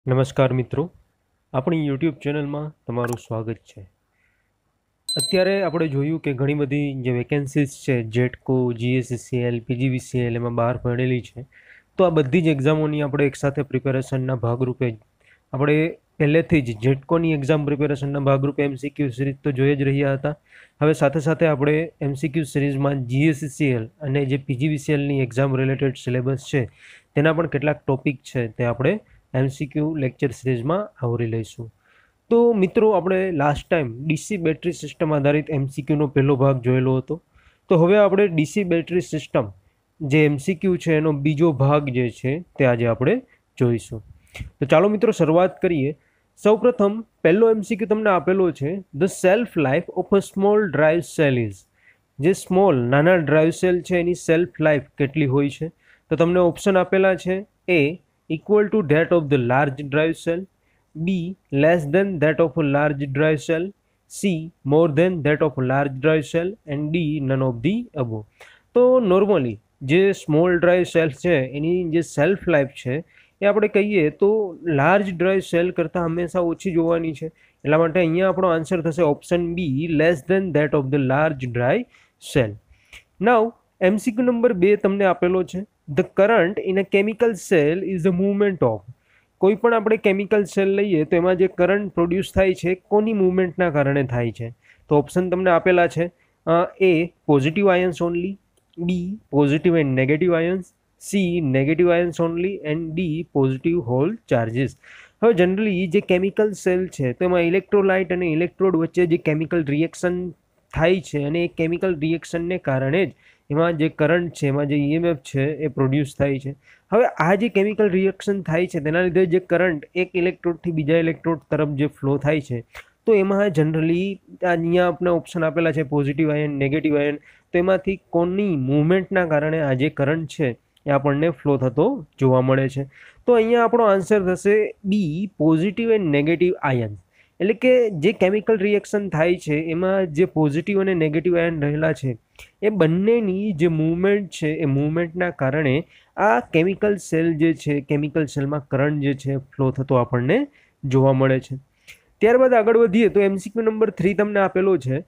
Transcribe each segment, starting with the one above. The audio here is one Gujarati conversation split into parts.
નમસ્કાર મિત્રો, આપણી યુટ્યુબ ચેનલમાં તમારું સ્વાગત છે। અત્યારે આપણે જોયું કે ઘણી બધી જે વેકેન્સીઝ છે જેટકો, જીએસસીએલ, પીજીવીસીએલ એમાં બહાર પડેલી છે। તો આ બધી જ એક્ઝામોની આપણે એકસાથે પ્રિપેરેશનના ભાગરૂપે આપણે પહેલેથી જ જેટકોની એક્ઝામ પ્રિપેરેશનના ભાગરૂપે એમસીક્યુ સિરીઝ તો જોઈ જ રહ્યા હતા। હવે સાથે સાથે આપણે એમસીક્યુ સિરીઝમાં જીએસસીએલ અને જે પીજીવીસીએલની એક્ઝામ રિલેટેડ સિલેબસ છે તેના પણ કેટલાક ટોપિક છે તે આપણે એમસીક્યુ લેક્ચર સિરીઝમાં આવરી લઈશું। તો મિત્રો, આપણે last time DC battery system આધારિત એમસીક્યુનો પહેલો ભાગ જોયેલો હતો। તો હવે આપણે ડીસી બેટરી સિસ્ટમ જે એમસીક્યુ છે એનો બીજો ભાગ જે છે તે આજે આપણે જોઈશું। તો ચાલો મિત્રો શરૂઆત કરીએ। સૌપ્રથમ પહેલો એમસીક્યુ તમને આપેલો છે, the self life of a small drive cell is. જે સ્મોલ નાના ડ્રાઈવ સેલ છે એની સેલ્ફ લાઈફ કેટલી હોય છે? તો તમને ઓપ્શન આપેલા છે, એ equal to that of the large drive cell, B less than that of a large drive cell, C more than that of a large drive cell, and D none of the above। તો નોર્મલી જે સ્મોલ ડ્રાઈવ સેલ છે એની જે સેલ્ફ લાઈફ છે એ આપણે કહીએ તો લાર્જ ડ્રાઈવ સેલ કરતાં હંમેશા ઓછી જોવાની છે। એટલા માટે અહીંયા આપણો આન્સર થશે option B, less than that of the large drive cell. Now MCQ number 2 તમને આપેલો છે, the current in a chemical cell is the movement of. કોઈ પણ આપણે કેમિકલ સેલ લઈએ તો એમાં જે કરંટ પ્રોડ્યુસ થાય છે કોની મૂવમેન્ટના કારણે થાય છે? તો ઓપ્શન તમને આપેલા છે, A positive ions only, B positive and negative ions, C negative ions only, and D positive hole charges. હવે જનરલી જે કેમિકલ સેલ છે તો એમાં ઇલેક્ટ્રોલાઇટ અને ઇલેક્ટ્રોડ વચ્ચે જે કેમિકલ રિએક્શન થાય છે અને એ કેમિકલ રિએક્શનને કારણે જ એમાં જે કરંટ છે, એમાં જે ઈએમએફ છે એ પ્રોડ્યુસ થાય છે। હવે આ જે કેમિકલ રિએક્શન થાય છે તેના લીધે જે કરંટ એક ઇલેક્ટ્રોડથી બીજા ઇલેક્ટ્રોડ તરફ જે ફ્લો થાય છે તો એમાં જનરલી અહીંયા આપણે ઓપ્શન આપેલા છે પોઝિટિવ આયન, નેગેટિવ આયન, તો એમાંથી કોની મૂવમેન્ટના કારણે આ જે કરંટ છે એ આપણને ફ્લો થતો જોવા મળે છે? તો અહીંયા આપણો આન્સર થશે બી, પોઝિટિવ એન્ડ નેગેટિવ આયન્સ। એટલે કે જે કેમિકલ રિએક્શન થાય છે એમાં જે પોઝિટિવ અને નેગેટિવ આયન રહેલા છે એ બંનેની જે મૂવમેન્ટ છે એ મૂવમેન્ટના કારણે આ કેમિકલ સેલ જે છે, કેમિકલ સેલમાં કરંટ જે છે ફ્લો થતો આપણને જોવા મળે છે। ત્યારબાદ આગળ વધીએ તો એમસીક્યુ નંબર 3 તમને આપેલો છે,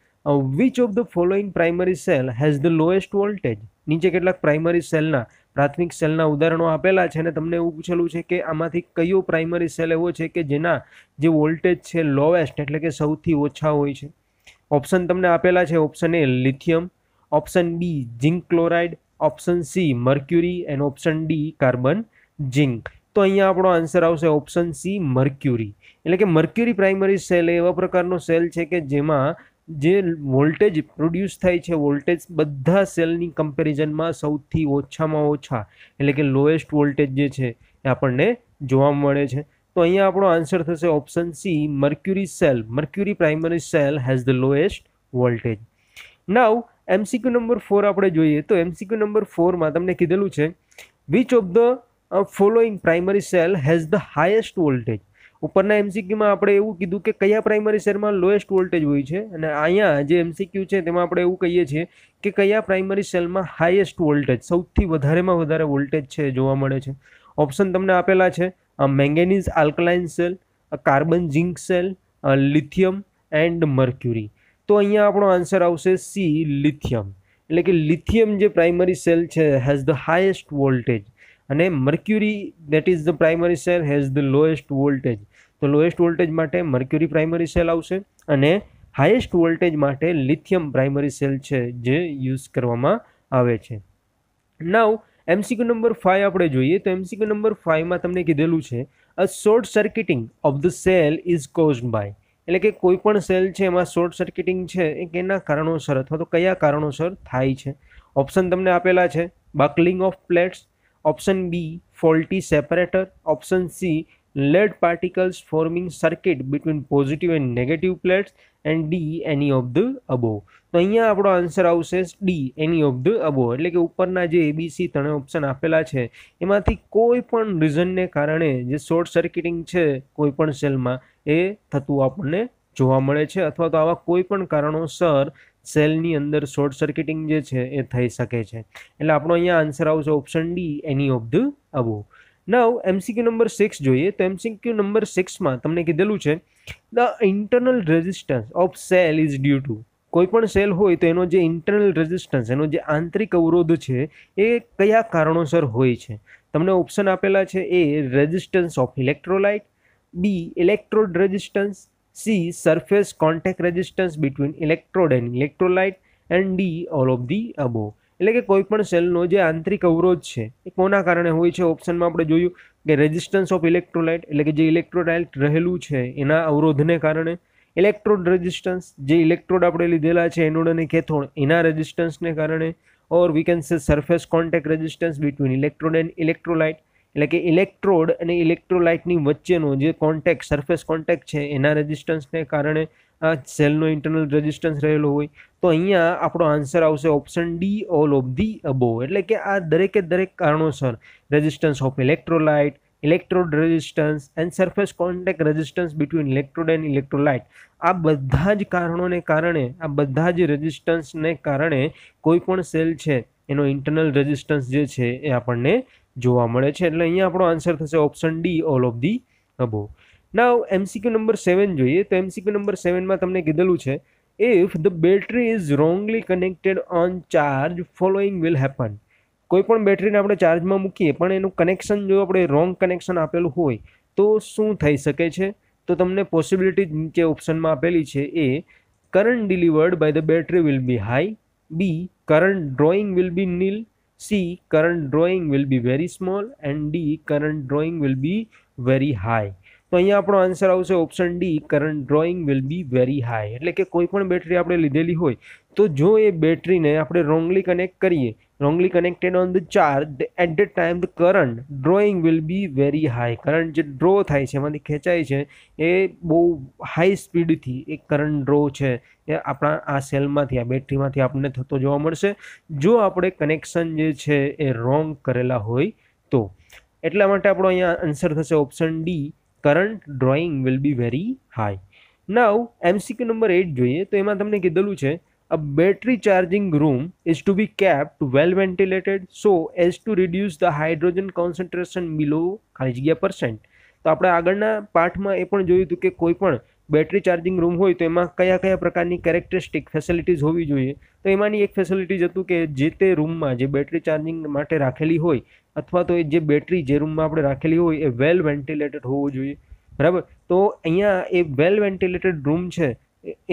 which of the following primary cell has the lowest voltage. નીચે કેટલાક પ્રાઇમરી સેલના, પ્રાથમિક સેલના ઉદાહરણો આપેલા છે અને તમને એવું પૂછેલું છે કે આમાંથી કયો પ્રાઇમરી સેલ એવો છે કે જેના જે વોલ્ટેજ છે લોએસ્ટ એટલે કે સૌથી ઓછા હોય છે? ઓપ્શન તમને આપેલા છે, option A lithium, option B zinc chloride, option C mercury and option D carbon zinc. તો અહીંયા આપણો આન્સર આવશે ઓપ્શન સી, મર્ક્યુરી। એટલે કે મર્ક્યુરી પ્રાઇમરી સેલ એવા પ્રકારનો સેલ છે કે જેમાં જે વોલ્ટેજ પ્રોડ્યુસ થાય છે, વોલ્ટેજ બધા સેલની કમ્પેરિઝનમાં સૌથી ઓછામાં ઓછા એટલે કે લોએસ્ટ વોલ્ટેજ જે છે એ આપણને જોવા મળે છે। તો અહીંયા આપણો આન્સર થશે option C, mercury cell, mercury primary cell has the lowest voltage. Now MCQ number 4 આપણે જોઈએ તો એમસીક્યુ નંબર 4 માં તમને કીધેલું છે, which of the following primary cell has the highest voltage. ઉપરના એમસીક્યુમાં આપણે એવું કીધું કે કયા પ્રાઇમરી સેલમાં લોએસ્ટ વોલ્ટેજ હોય છે અને અહીંયા જે એમસીક્યુ છે તેમાં આપણે એવું કહીએ છીએ કે કયા પ્રાઇમરી સેલમાં હાઈએસ્ટ વોલ્ટેજ, સૌથી વધારેમાં વધારે વોલ્ટેજ છે જોવા મળે છે? ઓપ્શન તમને આપેલા છે, manganese alkaline cell, carbon zinc cell, lithium and mercury. તો અહીંયા આપણો આન્સર આવશે સી, લિથિયમ। એટલે કે લિથિયમ જે પ્રાઇમરી સેલ છે હેઝ ધ હાઈએસ્ટ વોલ્ટેજ અને mercury that is the primary cell has the lowest voltage. તો લોએસ્ટ વોલ્ટેજ માટે મર્ક્યુરી પ્રાઇમરી સેલ આવશે અને હાઈએસ્ટ વોલ્ટેજ માટે લિથિયમ પ્રાઇમરી સેલ છે જે યુઝ કરવામાં આવે છે। નાઉ એમસીક્યુ નંબર 5 આપણે જોઈએ તો એમસીક્યુ નંબર 5 માં તમને કીધેલું છે, a short circuiting of the cell is caused by. એટલે કે કોઈ પણ સેલ છે એમાં શોર્ટ સર્કિટિંગ છે એ કેના કારણોસર અથવા તો કયા કારણોસર થાય છે? ઓપ્શન તમને આપેલા છે, buckling of plates, option B faulty separator, option C lead particles forming circuit between positive and negative plates, and D any of the above। તો અહીંયા આપણો આન્સર આવશે D, any of the above. એટલે કે ઉપરના જે એબીસી ત્રણે ઓપ્શન આપેલા છે એમાંથી કોઈ પણ રીઝનને કારણે જે શોર્ટ સર્કિટિંગ છે કોઈ પણ સેલમાં એ થતું આપણને જોવા મળે છે અથવા તો આવા કોઈ પણ કારણોસર સેલની અંદર શોર્ટ સર્કિટિંગ જે છે એ થઈ શકે છે। એટલે આપણો અહીંયા આન્સર આવશે option D, any of the above. Now MCQ number 6 જોઈએ તો એમસીક્યુ નંબર 6માં તમને કીધેલું છે the internal resistance of cell is due to કોઈ પણ સેલ હોય તો એનો જે ઇન્ટરનલ રેઝિસ્ટન્સ એનો જે આંતરિક અવરોધ છે એ કયા કારણોસર હોય છે. તમને ઓપ્શન આપેલા છે A resistance of electrolyte, B electrode resistance, C surface contact resistance between electrode and electrolyte and D all of the above. એટલે કે કોઈ પણ સેલનો જે આંતરિક અવરોધ છે એ કોના કારણે હોય છે. ઓપ્શનમાં આપણે જોયું કે રેઝિસ્ટન્સ ઓફ ઇલેક્ટ્રોલાઇટ એટલે કે જે ઇલેક્ટ્રોલાઇટ રહેલું છે એના અવરોધને કારણે, ઇલેક્ટ્રોડ રેઝિસ્ટન્સ જે ઇલેક્ટ્રોડ આપણે લીધેલા છે એનોડ અને કેથોડ એના રેઝિસ્ટન્સને કારણે, or we can say surface contact resistance between electrode and electrolyte એટલે કે ઇલેક્ટ્રોડ અને ઇલેક્ટ્રોલાઇટની વચ્ચેનો જે કોન્ટેક્ટ સરફેસ કોન્ટેક્ટ છે એના રેઝિસ્ટન્સને કારણે આ સેલનો ઇન્ટરનલ રેઝિસ્ટન્સ રહેલો હોય. તો અહીંયા આપણો આન્સર આવશે option D all of the above. એટલે કે આ દરેકે દરેક કારણોસર resistance of electrolyte, electrode resistance and surface contact resistance between electrode and electrolyte આ બધા જ કારણોને કારણે, આ બધા જ રેઝિસ્ટન્સને કારણે કોઈ પણ સેલ છે એનો ઇન્ટરનલ રેઝિસ્ટન્સ જે છે એ આપણને જોવા મળે છે. એટલે અહીંયા આપણો આન્સર થશે option D all of the above. Now MCQ number 7 જોઈએ તો એમસીક્યુ નંબર 7માં તમને કીધેલું છે if the battery is wrongly connected on charge following will happen. કોઈ પણ બેટરીને આપણે ચાર્જમાં મૂકીએ પણ એનું કનેક્શન જો આપણે રોંગ કનેક્શન આપેલું હોય તો શું થઈ શકે છે. તો તમને પોસિબિલિટી નીચે ઓપ્શનમાં આપેલી છે A current delivered by the battery will be high, B current drawing will be nil, C current drawing will be very small and D current drawing will be very high. તો અહીંયા આપણો આન્સર આવશે option D current drawing will be very high. એટલે કે કોઈ પણ બેટરી આપણે લીધેલી હોય તો જો એ બેટરીને આપણે રોંગલી કનેક્ટ કરીએ, wrongly connected on the charge at the time the current drawing will be very high. Current જે ડ્રો થાય છે એમાંથી ખેંચાય છે એ બહુ હાઈ સ્પીડથી એક કરંટ ડ્રો છે એ આપણા આ સેલમાંથી, આ બેટરીમાંથી આપણને થતો જોવા મળશે જો આપણે કનેક્શન જે છે એ રોંગ કરેલા હોય તો. એટલા માટે આપણો અહીંયા આન્સર થશે option D current drawing will be very high. Now MCQ number 8 જોઈએ તો એમાં તમને કીધેલું છે a battery charging room is to be kept well ventilated so as to reduce the hydrogen concentration below ખાલી જગ્યા %. તો આપણે આગળના પાઠમાં એ પણ જોયું હતું કે કોઈ પણ બેટરી ચાર્જિંગ રૂમ હોય તો એમાં કયા કયા પ્રકારની કેરેક્ટરિસ્ટિક ફેસિલિટીઝ હોવી જોઈએ. તો એમાંની એક ફેસિલિટીઝ હતું કે જે તે રૂમમાં જે બેટરી ચાર્જિંગ માટે રાખેલી હોય અથવા તો એ જે બેટરી જે રૂમમાં આપણે રાખેલી હોય એ વેલ વેન્ટિલેટેડ હોવું જોઈએ. બરાબર. તો અહીંયા એ વેલ વેન્ટિલેટેડ રૂમ છે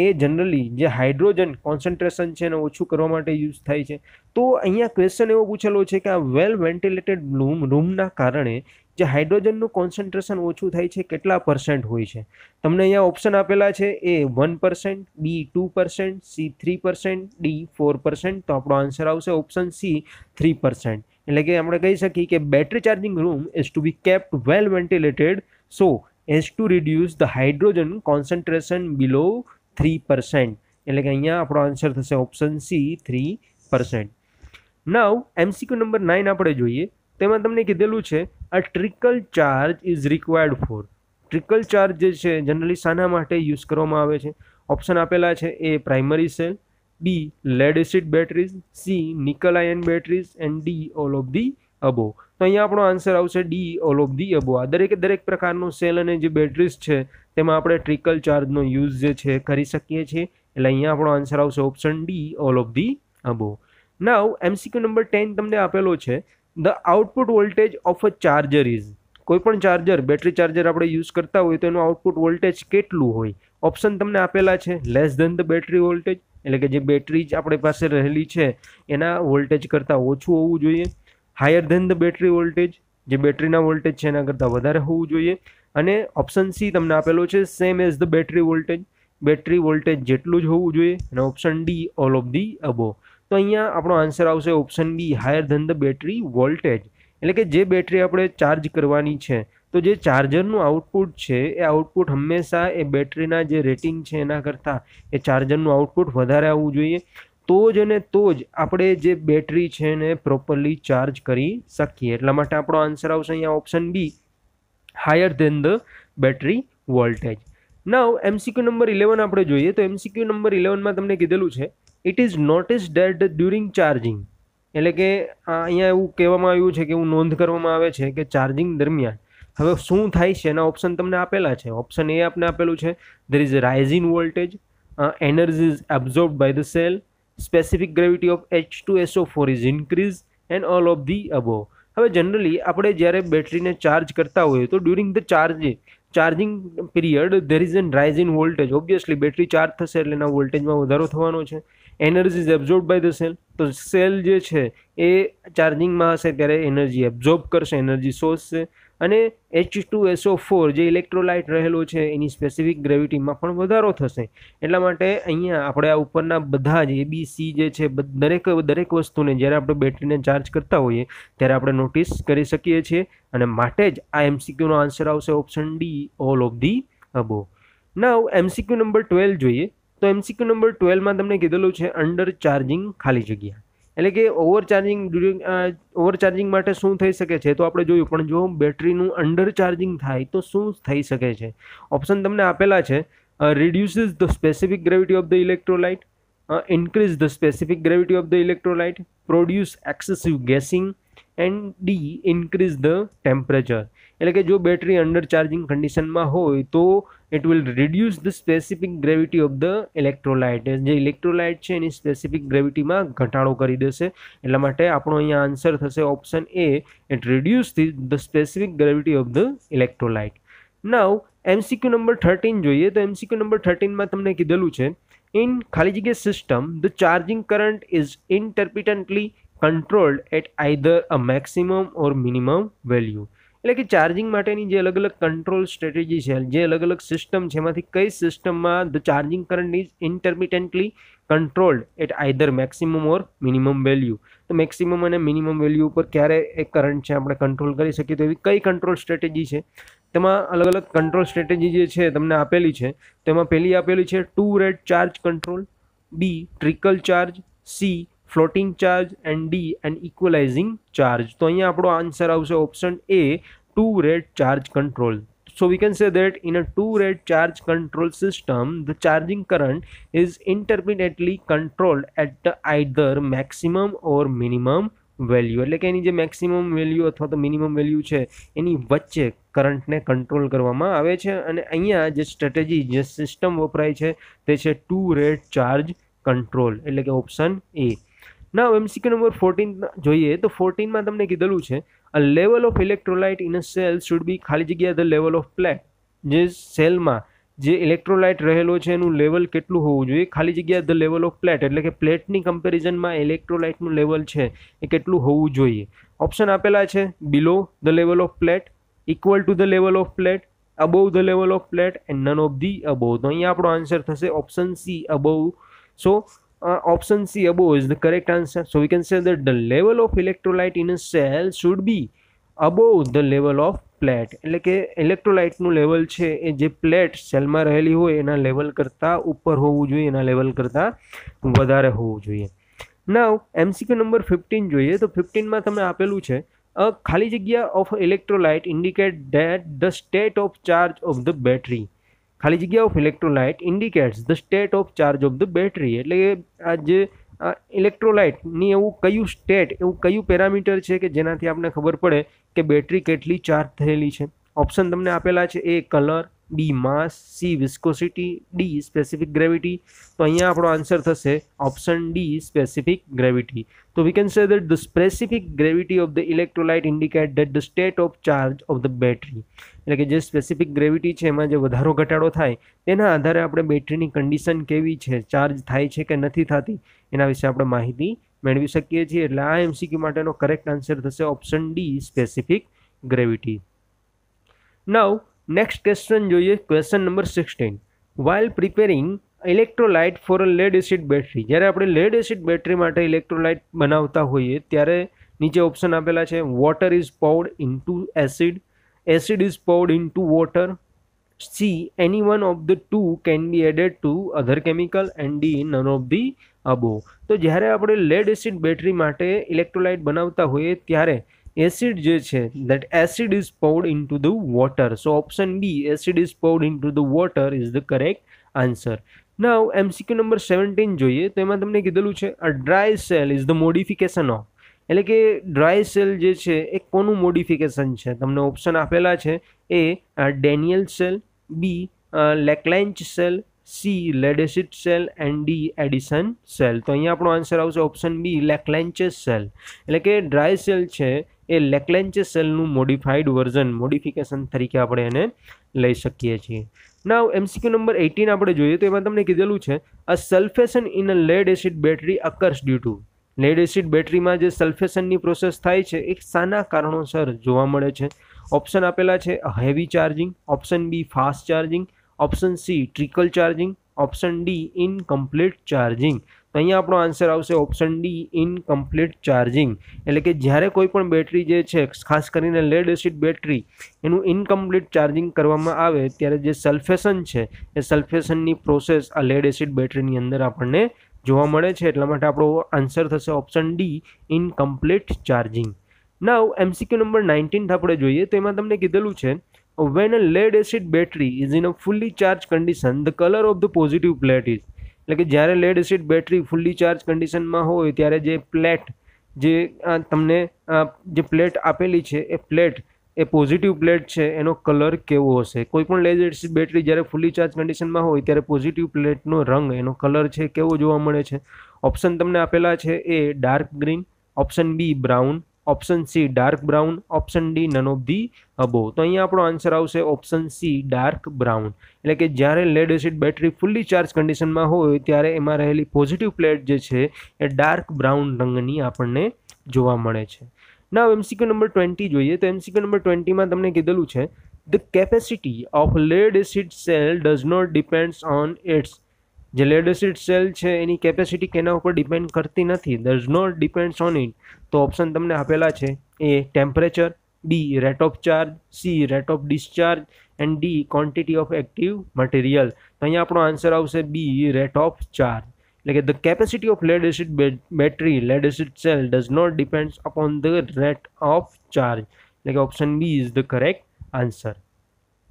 એ જનરલી જે હાઇડ્રોજન કોન્સન્ટ્રેશન છે એને ઓછું કરવા માટે યુઝ થાય છે. તો અહીંયા ક્વેશ્ચન એવો પૂછેલો છે કે આ વેલ વેન્ટિલેટેડ રૂમના કારણે જે હાઇડ્રોજનનું કોન્સન્ટ્રેશન ઓછું થાય છે કેટલા % હોય છે. તમને અહીંયા ઓપ્શન આપેલા છે એ 1%, બી 2%, સી 3%, ડી 4%. તો આપણો આન્સર આવશે ઓપ્શન સી 3%. એટલે કે આપણે કહી શકીએ કે battery charging room is to be kept well ventilated so as to reduce the hydrogen concentration below 3%. એટલે કે અહીંયા આપણો આન્સર થશે option C 3%. Now MCQ number 9 આપણે જોઈએ તેમાં તમને કીધેલું છે a trickle charge is required for. Trickle charge જે છે જનરલી શાના માટે યુઝ કરવામાં આવે છે. ઓપ્શન આપેલા છે A primary cell, B lead acid batteries, C nickel ion batteries and D all of the above. તો અહીંયા આપણો આન્સર આવશે D all of the above. આ દરેક પ્રકારનો સેલ અને જે બેટરીઝ છે તેમાં આપણે ટ્રિકલ ચાર્જનો યુઝ જે છે કરી શકીએ છીએ. એટલે અહીંયા આપણો આન્સર આવશે option D all of the above. Now MCQ number 10 તમને આપેલો છે the output voltage of a charger is. કોઈ પણ ચાર્જર, બેટરી ચાર્જર આપણે યુઝ કરતા હોય તો એનું આઉટપુટ વોલ્ટેજ કેટલું હોય. ઓપ્શન તમને આપેલા છે less than the battery voltage એટલે કે જે બેટરી જ આપણી પાસે રહેલી છે એના વોલ્ટેજ કરતાં ઓછું હોવું જોઈએ, higher than the battery voltage જે બેટરીના વોલ્ટેજ છે એના કરતાં વધારે હોવું જોઈએ, અને ઓપ્શન સી તમને આપેલો છે same as the battery voltage, battery voltage જેટલું જ હોવું જોઈએ, અને option D all of the above. તો અહીંયા આપણો આન્સર આવશે option B higher than the battery voltage. એટલે કે જે બેટરી આપણે ચાર્જ કરવાની છે તો જે ચાર્જરનું આઉટપુટ છે એ આઉટપુટ હંમેશા એ બેટરીના જે રેટિંગ છે એના કરતાં એ ચાર્જરનું આઉટપુટ વધારે આવવું જોઈએ. તો જ આપણે જે બેટરી છે એને પ્રોપરલી ચાર્જ કરી શકીએ. એટલા માટે આપણો આન્સર આવશે અહીંયા option B higher than the battery voltage. Now MCQ number 11 આપણે જોઈએ તો એમસીક્યુ નંબર 11માં તમને કીધેલું છે it is notice date during charging. એટલે કે અહીંયા એવું કહેવામાં આવ્યું છે કે એવું નોંધ કરવામાં આવે છે કે ચાર્જિંગ દરમિયાન હવે શું થાય છે એના ઓપ્શન તમને આપેલા છે. ઓપ્શન એ આપને આપેલું છે, there is a rise in voltage, energy is absorbed by the cell, specific gravity of H2SO4 is increased and all of the above. હવે જનરલી આપણે જ્યારે બેટરીને ચાર્જ કરતા હોઈએ તો during the charging period there is a rise in voltage. Obviously battery charge થશે એટલે એના વોલ્ટેજમાં વધારો થવાનો છે. Energy is absorb by the cell, તો સેલ જે છે એ ચાર્જિંગમાં હશે ત્યારે એનર્જી એબ્ઝોર્બ કરશે, એનર્જી શોષશે. અને H2SO4 જે ઇલેક્ટ્રોલાઇટ રહેલો છે એની સ્પેસિફિક ગ્રેવિટીમાં પણ વધારો થશે. એટલા માટે અહીંયા આપણે આ ઉપરના બધા જ ABC જે છે દરેક વસ્તુને જ્યારે આપણે બેટરીને ચાર્જ કરતા હોઈએ ત્યારે આપણે નોટિસ કરી શકીએ છીએ, અને માટે જ આ MCQનો આન્સર આવશે option D, all of the above. Now MCQ number 12 જોઈએ. તો MCQ નંબર 12માં તમને કીધેલું છે અંડર ચાર્જિંગ ખાલી જગ્યા, એટલે કે ઓવરચાર્જિંગ માટે શું થઈ શકે છે તો આપણે જોયું, પણ જો બેટરીનું અંડર ચાર્જિંગ થાય તો શું થઈ શકે છે. ઓપ્શન તમને આપેલા છે, reduces the specific gravity of the electrolyte, increase the specific gravity of the electrolyte, produce excessive gassing, and D, increase the temperature. એટલે કે જો બેટરી અંડર ચાર્જિંગ કન્ડિશનમાં હોય તો it will reduce the specific gravity of the electrolyte, જે ઇલેક્ટ્રોલાઇટ છે એની સ્પેસિફિક ગ્રેવિટીમાં ઘટાડો કરી દેશે. એટલા માટે આપણો અહીંયા આન્સર થશે option A, it reduce the specific gravity of the electrolyte. Now MCQ number 13 જોઈએ. તો MCQ નંબર 13માં તમને કીધેલું છે, ઇન ખાલી જગ્યા system the charging current is intermittently controlled at either a maximum or minimum value. એટલે કે ચાર્જિંગ માટેની જે અલગ અલગ કંટ્રોલ સ્ટ્રેટેજી છે, જે અલગ અલગ સિસ્ટમ છે, એમાંથી કઈ સિસ્ટમમાં the charging current is intermittently controlled at either maximum or minimum value. તો મેક્સિમમ અને મિનિમમ વેલ્યુ ઉપર ક્યારે એ કરંટ છે આપણે કંટ્રોલ કરી શકીએ, તો એવી કઈ કંટ્રોલ સ્ટ્રેટેજી છે. તેમાં અલગ અલગ કંટ્રોલ સ્ટ્રેટેજી જે છે તમને આપેલી છે. તેમાં પહેલી આપેલી છે two rate charge control, B trickle charge, C floating charge, and D and equalizing charge. તો અહીંયા આપણો આન્સર આવશે option A, two rate charge control. So we can say that in a two-rate charge control system, the charging current is intermittently controlled at the either maximum or minimum value. એટલે કે એની જે મેક્સિમમ વેલ્યુ અથવા તો મિનિમમ વેલ્યુ છે એની વચ્ચે કરંટને કંટ્રોલ કરવામાં આવે છે. અને અહીંયા જે સ્ટ્રેટેજી, જે સિસ્ટમ વપરાય છે તે છે ટુ રેટ ચાર્જ કંટ્રોલ, એટલે કે ઓપ્શન એ. ના MCQ નંબર 14 જોઈએ. તો 14માં તમને કીધેલું છે, a level of electrolyte in a cell should be ખાલી જગ્યા the level of plate. જે સેલમાં જે ઇલેક્ટ્રોલાઇટ રહેલો છે એનું લેવલ કેટલું હોવું જોઈએ, ખાલી જગ્યા the level of plate, એટલે કે પ્લેટની કમ્પેરિઝનમાં ઇલેક્ટ્રોલાઇટનું લેવલ છે એ કેટલું હોવું જોઈએ. ઓપ્શન આપેલા છે, below the level of plate, equal to the level of plate, above the level of plate, and none of the above. તો અહીંયા આપણો આન્સર થશે option C, above. So option C, above, is the correct answer. So we can say that the level of electrolyte in a cell should be above the level of plate. એટલે કે ઇલેક્ટ્રોલાઇટનું લેવલ છે એ જે પ્લેટ સેલમાં રહેલી હોય એના લેવલ કરતાં ઉપર હોવું જોઈએ, એના લેવલ કરતાં વધારે હોવું જોઈએ. નાઉ MCQ નંબર 15 જોઈએ. તો 15માં તમને આપેલું છે, ખાલી જગ્યા of electrolyte indicate that the state of charge of the battery. ખાલી જગ્યા of electrolyte indicates the state of charge of the battery. એટલે કે આ જે ઇલેક્ટ્રોલાઇટની એવું કયું સ્ટેટ, એવું કયું પેરામીટર છે કે જેનાથી આપણને ખબર પડે કે બેટરી કેટલી ચાર્જ થયેલી છે. ઓપ્શન તમને આપેલા છે, A colour, B mass, C viscosity, D specific gravity. તો અહીંયા આપણો આન્સર થશે ઓપ્શન ડી, સ્પેસિફિક ગ્રેવિટી. તો we can say that the specific gravity of the electrolyte indicate that the state of charge of the battery. એટલે કે જે સ્પેસિફિક ગ્રેવિટી છે એમાં જે વધારો ઘટાડો થાય તેના આધારે આપણે બેટરીની કન્ડિશન કેવી છે, ચાર્જ થાય છે કે નથી થતી, એના વિશે આપણે માહિતી મેળવી શકીએ છીએ. એટલે આ MCQ માટેનો કરેક્ટ આન્સર થશે ઓપ્શન ડી, સ્પેસિફિક ગ્રેવિટી. નાઉ નેક્સ્ટ ક્વેશ્ચન જોઈએ. Question number 16. while preparing electrolyte for a lead acid battery, જ્યારે આપણે લેડ એસિડ બેટરી માટે ઇલેક્ટ્રોલાઇટ બનાવતા હોઈએ ત્યારે નીચે ઓપ્શન આપેલા છે, water is poured into acid, acid is poured into water, C, any one of the two can be added to other chemical, and D, none of the above. તો જ્યારે આપણે લેડ એસિડ બેટરી માટે ઇલેક્ટ્રોલાઇટ બનાવતા હોઈએ ત્યારે એસિડ જે છે, that acid is poured into the water. So option B, acid is poured into the water, is the correct answer. Now MCQ number 17 જોઈએ. તો એમાં તમને કીધેલું છે, a dry cell is the modification of. એટલે કે ડ્રાય સેલ જે છે એ કોનું મોડિફિકેશન છે? તમને ઓપ્શન આપેલા છે A Daniell cell, B Leclanche cell, C lead acid cell and D Edison cell. તો અહીંયા આપણો આન્સર આવશે ઓપ્શન બી લેકલાઇન્ચેસ સેલ. એટલે કે ડ્રાય સેલ છે એ લેકલાઇન્ચેસ સેલનું મોડિફાઈડ વર્ઝન, મોડિફિકેશન તરીકે આપણે એને લઈ શકીએ છીએ. નાવ MCQ નંબર 18 આપણે જોઈએ તો એમાં તમને કીધેલું છે a sulphation in a lead acid battery occurs due to. Lead acid બેટરીમાં જે સલ્ફેશનની પ્રોસેસ થાય છે એ શાના કારણોસર જોવા મળે છે? ઓપ્શન આપેલા છે heavy charging, option B fast charging, option C trickle charging, option D incomplete charging. તો અહીંયા આપણો આન્સર આવશે ઓપ્શન ડી ઇનકમ્પ્લીટ ચાર્જિંગ. એટલે કે જ્યારે કોઈ પણ બેટરી જે છે, ખાસ કરીને લેડ એસિડ બેટરી, એનું ઇનકમ્પ્લીટ ચાર્જિંગ કરવામાં આવે ત્યારે જે સલ્ફેશન છે એ સલ્ફેશનની પ્રોસેસ આ લેડ એસિડ બેટરીની અંદર આપણને જોવા મળે છે. એટલા માટે આપણો આન્સર થશે ઓપ્શન ડી ઇનકમ્પ્લીટ ચાર્જિંગ. નાવ MCQ નંબર 19 આપણે જોઈએ તો એમાં તમને કીધેલું છે when a lead acid battery is in a fully charged condition the color of the positive plate is. એટલે કે જ્યારે lead acid battery fully charge કન્ડિશનમાં હોય ત્યારે જે પ્લેટ, જે તમને જે પ્લેટ આપેલી છે એ પ્લેટ, એ પોઝિટિવ પ્લેટ છે એનો કલર કેવો હશે? કોઈ પણ લેડ એસિડ બેટરી જ્યારે ફુલ્લી ચાર્જ કન્ડિશનમાં હોય ત્યારે પોઝિટિવ પ્લેટનો રંગ, એનો કલર છે કેવો જોવા મળે છે? ઓપ્શન તમને આપેલા છે A dark green, option B brown, option C dark brown, option D none of the above. તો અહીંયા આપણો આન્સર આવશે ઓપ્શન સી ડાર્ક બ્રાઉન. એટલે કે જ્યારે lead acid battery fully charge કન્ડિશનમાં હોય ત્યારે એમાં રહેલી પોઝિટિવ પ્લેટ જે છે એ ડાર્ક બ્રાઉન રંગની આપણને જોવા મળે છે. નાવ MCQ નંબર 20 જોઈએ તો MCQ નંબર 20માં તમને કીધેલું છે the capacity of lead acid cell does not depends on its. જે લેડ એસિડ સેલ છે એની કેપેસિટી કેના ઉપર ડિપેન્ડ કરતી નથી, does not depends on it. તો ઓપ્શન તમને આપેલા છે A temperature, B rate of charge, C rate of discharge and D quantity of active material. તો અહીંયા આપણો આન્સર આવશે બી રેટ ઓફ ચાર્જ. એટલે કે the capacity of lead acid battery, lead acid cell does not depends upon the rate of charge. એટલે કે option B is the correct answer.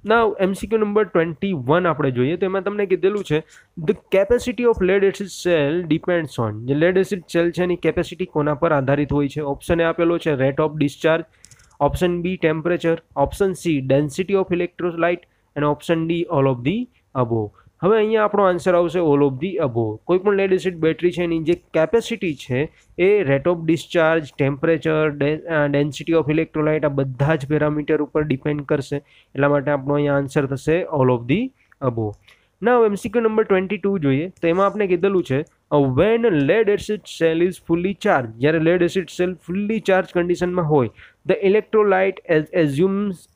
Now MCQ number 21 આપણે જોઈએ તો એમાં તમને કીધેલું છે the capacity of lead acid cell depends on. જે લેડ એસિડ સેલ છે એની કેપેસિટી કોના પર આધારિત હોય છે? ઓપ્શન એ આપેલો છે rate of discharge, option B temperature, option C density of electrolyte અને option D all of the above. હવે અહીંયા આપણો આન્સર આવશે ઓલ ઓફ ધી અબો. કોઈ પણ લેડ એસિડ બેટરી છે એની જે કેપેસિટી છે એ rate of discharge, temperature, density of electrolyte આ બધા જ પેરામીટર ઉપર ડિપેન્ડ કરશે. એટલા માટે આપણો અહીંયા આન્સર થશે all of the અબો. Now MCQ number 22 જોઈએ તો એમાં આપણે કીધેલું છે when lead acid cell is fully charged. જ્યારે lead acid cell fully charge કન્ડિશનમાં હોય the electrolyte assumes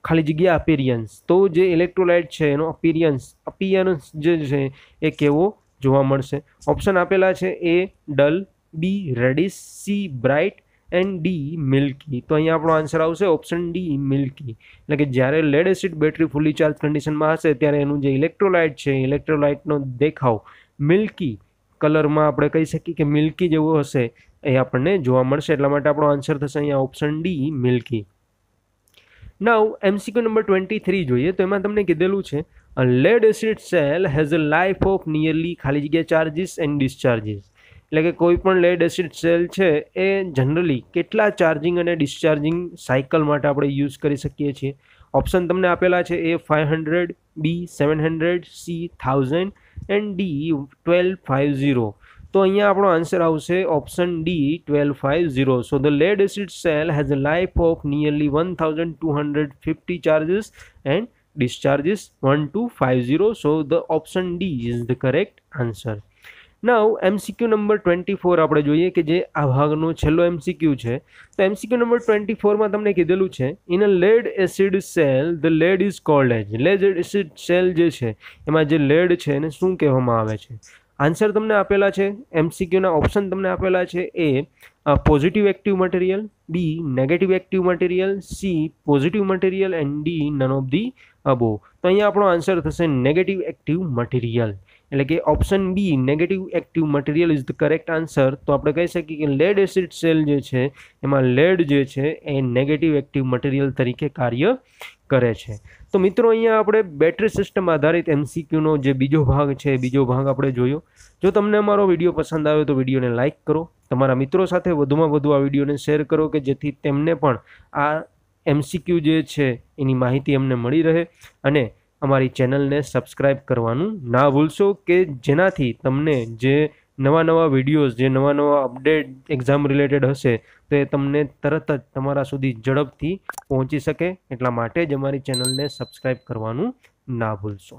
ખાલી જગ્યા અપિયરન્સ. તો જે ઇલેક્ટ્રોલાઇટ છે એનો અપિયરન્સ જે છે એ કેવો જોવા મળશે? ઓપ્શન આપેલા છે A dull, B reddish, C bright and D milky. તો અહીંયા આપણો આન્સર આવશે ઓપ્શન ડી મિલ્કી. એટલે કે જ્યારે lead acid battery fully charge કન્ડિશનમાં હશે ત્યારે એનું જે ઇલેક્ટ્રોલાઇટ છે, ઇલેક્ટ્રોલાઇટનો દેખાવ મિલ્કી કલરમાં આપણે કહી શકીએ કે મિલ્કી જેવો હશે એ આપણને જોવા મળશે. એટલા માટે આપણો આન્સર થશે અહીંયા ઓપ્શન ડી મિલ્કી. નાવ MCQ નંબર 23 જોઈએ તો એમાં તમને કીધેલું છે lead acid cell has a life of nearly ખાલી જગ્યા ચાર્જીસ એન્ડ ડિસ્ચાર્જીસ. એટલે કે કોઈ પણ લેડ એસિડ સેલ છે એ જનરલી કેટલા ચાર્જિંગ અને ડિસ્ચાર્જિંગ સાયકલ માટે આપણે યુઝ કરી શકીએ છીએ? ઓપ્શન તમને આપેલા છે એ 500, બી 700, સી 1000 એન્ડ ડી 1250. તો અહીંયા આપણો આન્સર આવશે option D 1250. So the lead acid cell has a life of nearly 1250 charges and discharges 1250. So the option D is the correct answer. Now MCQ number 24 આપણે જોઈએ કે જે આ ભાગનો છેલ્લો MCQ છે. તો MCQ નંબર 24 માં તમને કીધેલું છે in a lead acid cell the lead is called as. Lead acid cell જે છે એમાં જે લેડ છે એને શું કહેવામાં આવે છે? આન્સર તમને આપેલા છે, MCQ ના ઓપ્શન તમને આપેલા છે A positive active material, B negative active material, C positive material and D none of the above. તો અહીંયા આપણો આન્સર થશે નેગેટિવ એક્ટિવ મટીરિયલ. એટલે કે option B negative active material is the correct answer. તો આપણે કહી શકીએ કે લેડ એસિડ સેલ જે છે એમાં લેડ જે છે એ નેગેટિવ એક્ટિવ મટીરિયલ તરીકે કાર્ય કરે છે. તો મિત્રો અહીંયા આપણે બેટરી સિસ્ટમ આધારિત MCQનો જે બીજો ભાગ છે બીજો ભાગ આપણે જોયો. જો તમને અમારો વિડીયો પસંદ આવ્યો તો વિડીયોને લાઇક કરો, તમારા મિત્રો સાથે વધુમાં વધુ આ વિડીયોને શેર કરો કે જેથી તેમને પણ આ MCQ જે છે એની માહિતી અમને મળી રહે, અને અમારી ચેનલને સબસ્ક્રાઈબ કરવાનું ના ભૂલશો કે જેનાથી તમને જે નવા વિડીયોઝ, જે નવા અપડેટ એક્ઝામ રિલેટેડ હશે તો એ તમને તરત જ તમારા સુધી ઝડપથી પહોંચી શકે. એટલા માટે જ અમારી ચેનલને સબસ્ક્રાઈબ કરવાનું ના ભૂલશો.